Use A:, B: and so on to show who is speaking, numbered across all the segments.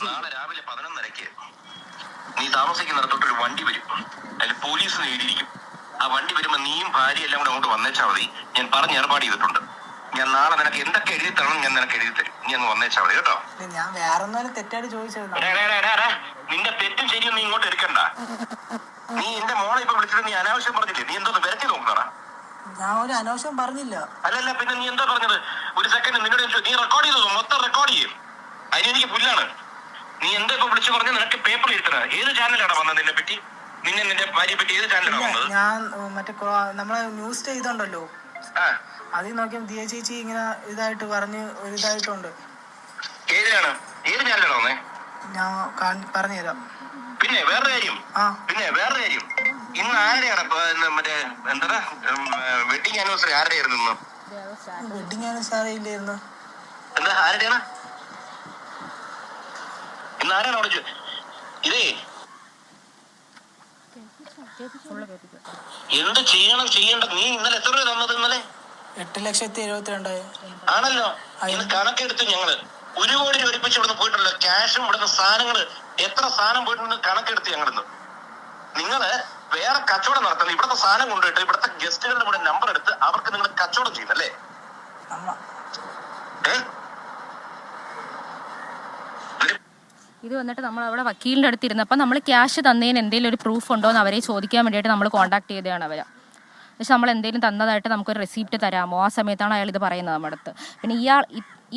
A: നാളെ രാവിലെ 11:30 നീ താമസിക്കുന്നിടത്തോട്ടൊരു വണ്ടി വരും. അതിൽ പോലീസ് നേടിയിരിക്കും. ആ വണ്ടി വരുമ്പോ നീയും ഭാര്യ എല്ലാം കൂടെ അങ്ങോട്ട് വന്നേച്ചാൽ മതി. ഞാൻ പറഞ്ഞ് ഏർപ്പാട് ചെയ്തിട്ടുണ്ട്. ഞാൻ നാളെ നിനക്ക് എന്തൊക്കെ എഴുതി തരണം ഞാൻ നിനക്ക് എഴുതി തരും. നീ അങ്ങ് വന്നേച്ചാൽ മതി കേട്ടോ.
B: ഞാൻ വേറെ തെറ്റായിട്ട് ചോദിച്ചത്.
A: നിന്റെ തെറ്റും ശരിയും നീ ഇങ്ങോട്ട് എടുക്കണ്ട. നീ എന്റെ മോളെ ഇപ്പൊ വിളിച്ചിട്ട് നീ അനാവശ്യം പറഞ്ഞില്ലേ? നീ എന്തോ വരത്തി നോക്കണ.
B: ഞാൻ ഒരു അനാവശ്യം പറഞ്ഞില്ല.
A: അല്ലല്ല പിന്നെ നീ എന്താ പറഞ്ഞത്? ഒരു സെക്കൻഡ് നിന്നോട് നീ റെക്കോർഡ് ചെയ്തോ? മൊത്തം റെക്കോർഡ് ചെയ്യും. അതിനെനിക്ക് പുല്ലാണ്. നീ എന്താ ഇപ്പൊ വിളിച്ചു പറഞ്ഞ നിനക്ക് പേപ്പർ എഴുതണ? ഏത് ചാനലാണ് വന്നത് നിന്നെ പറ്റി? നിന്റെ ഭാര്യയെ പറ്റി ഏത് ചാനലാണ് വന്നത്?
B: ഞാൻ മറ്റേ നമ്മളെ ന്യൂസ് ചെയ്തുണ്ടല്ലോ, അതിൽ നോക്കിയാൽ ദിയ ചേച്ചി ഇങ്ങനെ ഇതായിട്ട് പറഞ്ഞ് ഒരു ഇതായിട്ടുണ്ട്.
A: ഏതിലാണ്? ഏത് ചാനലാണ് വന്നേ?
B: ഞാൻ പറഞ്ഞുതരാം.
A: പിന്നെ വേറെ കാര്യം ഇന്ന് ആരുടെയാണ് മറ്റേ എന്താ വെഡിങ് ആനിവേഴ്സറി? ആരുടെയായിരുന്നു ഇന്ന്?
B: വെഡിങ് ആനിവേഴ്സറി ഇല്ലായിരുന്നു.
A: എന്താ ആരുടെയാണ് ഇന്ന്? ആരാണ് അവിടെ? ഇതേ എന്ത് ചെയ്യേണ്ട? നീ ഇന്നലെ എത്ര രൂപ തന്നത്? ഇന്നലെ
B: 8,72,000
A: ആണല്ലോ. ഇന്ന് കണക്കെടുത്ത് ഞങ്ങള് 1 കോടി രൂപ ഒരുമിച്ച് ഇവിടുന്ന് പോയിട്ടുള്ള ക്യാഷും ഇവിടുന്ന് സാധനങ്ങള് എത്ര സാധനം പോയിട്ടുണ്ടെന്ന് കണക്കെടുത്ത് ഞങ്ങളിന്ന്. നിങ്ങള് വേറെ കച്ചവടം നടത്തുന്നത് ഇവിടുത്തെ സാധനം കൊണ്ടുപോയിട്ട് ഇവിടുത്തെ ഗസ്റ്റുകളുടെ കൂടെ നമ്പർ എടുത്ത് അവർക്ക് നിങ്ങൾ കച്ചവടം ചെയ്യുന്നല്ലേ?
C: ഇത് വന്നിട്ട് നമ്മൾ അവിടെ വക്കീലിൻ്റെ അടുത്ത് ഇരുന്നപ്പോൾ നമ്മൾ ക്യാഷ് തന്നതിന് എന്തെങ്കിലും ഒരു പ്രൂഫ് ഉണ്ടോ എന്ന് അവരെ ചോദിക്കാൻ വേണ്ടിയിട്ട് നമ്മൾ കോൺടാക്ട് ചെയ്തതാണ് അവരെ. പക്ഷെ നമ്മൾ എന്തെങ്കിലും തന്നതായിട്ട് നമുക്കൊരു റെസിപ്റ്റ് തരാമോ? ആ സമയത്താണ് അയാൾ ഇത് പറയുന്നത് നമ്മുടെ അടുത്ത്. പിന്നെ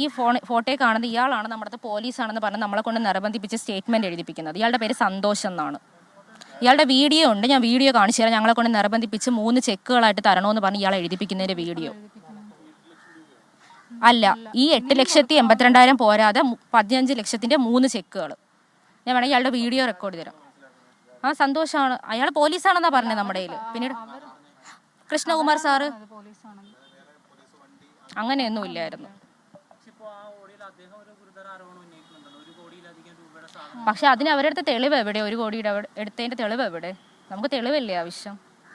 C: ഈ ഫോട്ടോയിൽ കാണുന്നത് ഇയാളാണ് നമ്മുടെ അടുത്ത് പോലീസാണെന്ന് പറഞ്ഞ് നമ്മളെ കൊണ്ട് നിർബന്ധിപ്പിച്ച് സ്റ്റേറ്റ്മെൻറ്റ് എഴുതിപ്പിക്കുന്നത്. ഇയാളുടെ പേര് സന്തോഷ് എന്നാണ്. ഇയാളുടെ വീഡിയോ ഉണ്ട്, ഞാൻ വീഡിയോ കാണിച്ചു തരാം. ഞങ്ങളെ കൊണ്ട് നിർബന്ധിപ്പിച്ച് 3 ചെക്കുകളായിട്ട് തരണമെന്ന് പറഞ്ഞ് ഇയാളെ എഴുതിപ്പിക്കുന്നതിൻ്റെ വീഡിയോ. അല്ല, ഈ 8,82,000 പോരാതെ 15 ലക്ഷത്തിൻ്റെ 3 ചെക്കുകൾ. ഞാൻ വേണമെങ്കിൽ ഇയാളുടെ വീഡിയോ റെക്കോർഡ് തരാം. ആ സന്തോഷമാണ്, അയാൾ പോലീസാണെന്നാണ് പറഞ്ഞത് നമ്മുടെ കയ്യിൽ. പിന്നീട് കൃഷ്ണകുമാർ സാറ് അങ്ങനെയൊന്നും ഇല്ലായിരുന്നു. പക്ഷെ അതിന് അവരുടെ അടുത്ത് തെളിവ് എവിടെ? 1 കോടിയുടെ എടുത്തതിൻ്റെ തെളിവ് എവിടെ? നമുക്ക് തെളിവല്ലേ ആവശ്യം.